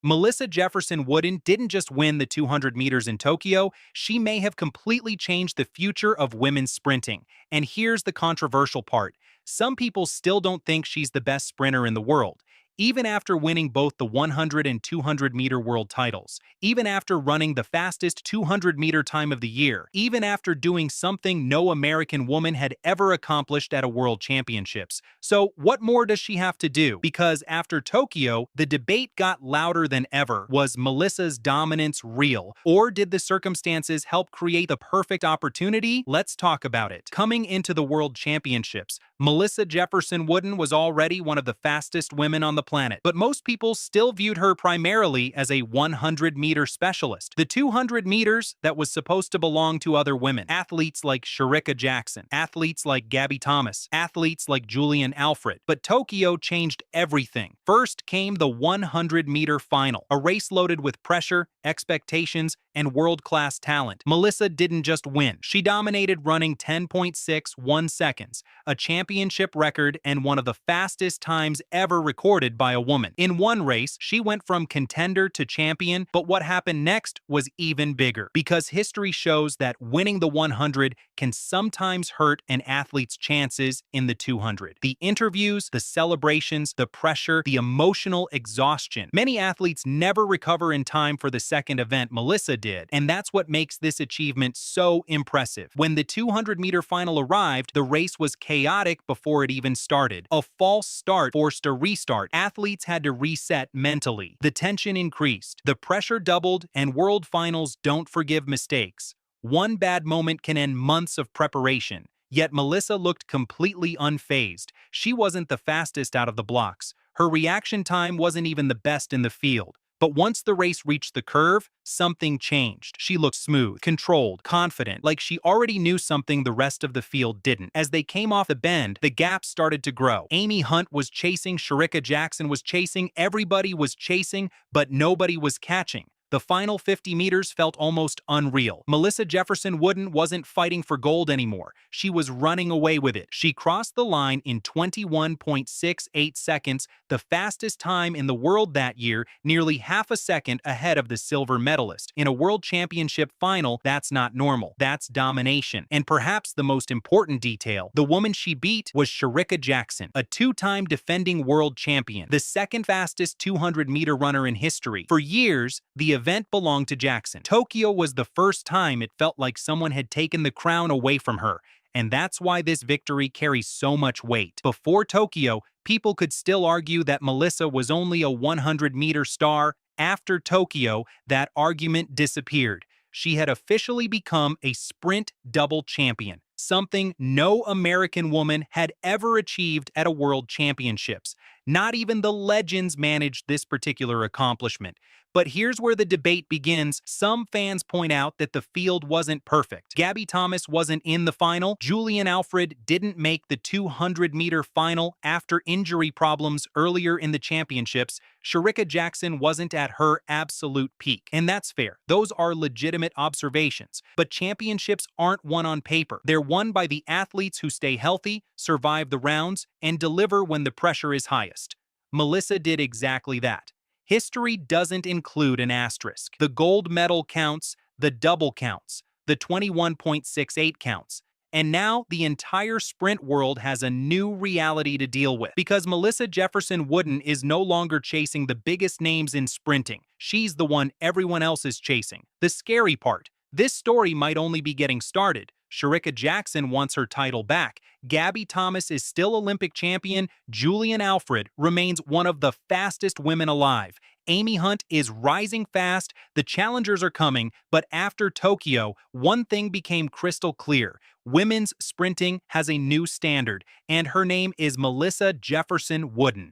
Melissa Jefferson-Wooden didn't just win the 200 meters in Tokyo, she may have completely changed the future of women's sprinting. And here's the controversial part. Some people still don't think she's the best sprinter in the world, even after winning both the 100 and 200-meter world titles, even after running the fastest 200-meter time of the year, even after doing something no American woman had ever accomplished at a world championships. So what more does she have to do? Because after Tokyo, the debate got louder than ever. Was Melissa's dominance real? Or did the circumstances help create the perfect opportunity? Let's talk about it. Coming into the world championships, Melissa Jefferson-Wooden was already one of the fastest women on the planet, but most people still viewed her primarily as a 100-meter specialist. The 200 meters that was supposed to belong to other women, athletes like Shericka Jackson, athletes like Gabby Thomas, athletes like Julian Alfred. But Tokyo changed everything. First came the 100-meter final, a race loaded with pressure, expectations, and world-class talent. Melissa didn't just win. She dominated, running 10.61 seconds, a championship record and one of the fastest times ever recorded by a woman. In one race, she went from contender to champion, but what happened next was even bigger, because history shows that winning the 100 can sometimes hurt an athlete's chances in the 200. The interviews, the celebrations, the pressure, the emotional exhaustion. Many athletes never recover in time for the second event Melissa did, and that's what makes this achievement so impressive. When the 200-meter final arrived, the race was chaotic before it even started. A false start forced a restart. Athletes had to reset mentally. The tension increased, the pressure doubled, and world finals don't forgive mistakes. One bad moment can end months of preparation. Yet Melissa looked completely unfazed. She wasn't the fastest out of the blocks. Her reaction time wasn't even the best in the field. But once the race reached the curve, something changed. She looked smooth, controlled, confident, like she already knew something the rest of the field didn't. As they came off the bend, the gap started to grow. Amy Hunt was chasing, Shericka Jackson was chasing, everybody was chasing, but nobody was catching. The final 50 meters felt almost unreal. Melissa Jefferson-Wooden wasn't fighting for gold anymore. She was running away with it. She crossed the line in 21.68 seconds, the fastest time in the world that year, nearly half a second ahead of the silver medalist. In a world championship final, that's not normal. That's domination. And perhaps the most important detail, the woman she beat was Shericka Jackson, a two-time defending world champion, the second fastest 200-meter runner in history. For years, the event belonged to Jackson. Tokyo was the first time it felt like someone had taken the crown away from her, and that's why this victory carries so much weight. Before Tokyo, people could still argue that Melissa was only a 100-meter star. After Tokyo, that argument disappeared. She had officially become a sprint double champion, something no American woman had ever achieved at a world championships. Not even the legends managed this particular accomplishment. But here's where the debate begins. Some fans point out that the field wasn't perfect. Gabby Thomas wasn't in the final. Julian Alfred didn't make the 200-meter final after injury problems earlier in the championships. Shericka Jackson wasn't at her absolute peak. And that's fair. Those are legitimate observations. But championships aren't won on paper. They're won by the athletes who stay healthy, survive the rounds, and deliver when the pressure is highest. Melissa did exactly that. History doesn't include an asterisk. The gold medal counts, the double counts, the 21.68 counts. And now the entire sprint world has a new reality to deal with. Because Melissa Jefferson-Wooden is no longer chasing the biggest names in sprinting. She's the one everyone else is chasing. The scary part, this story might only be getting started. Shericka Jackson wants her title back. Gabby Thomas is still Olympic champion. Julian Alfred remains one of the fastest women alive. Amy Hunt is rising fast. The challengers are coming. But after Tokyo, one thing became crystal clear. Women's sprinting has a new standard, and her name is Melissa Jefferson-Wooden.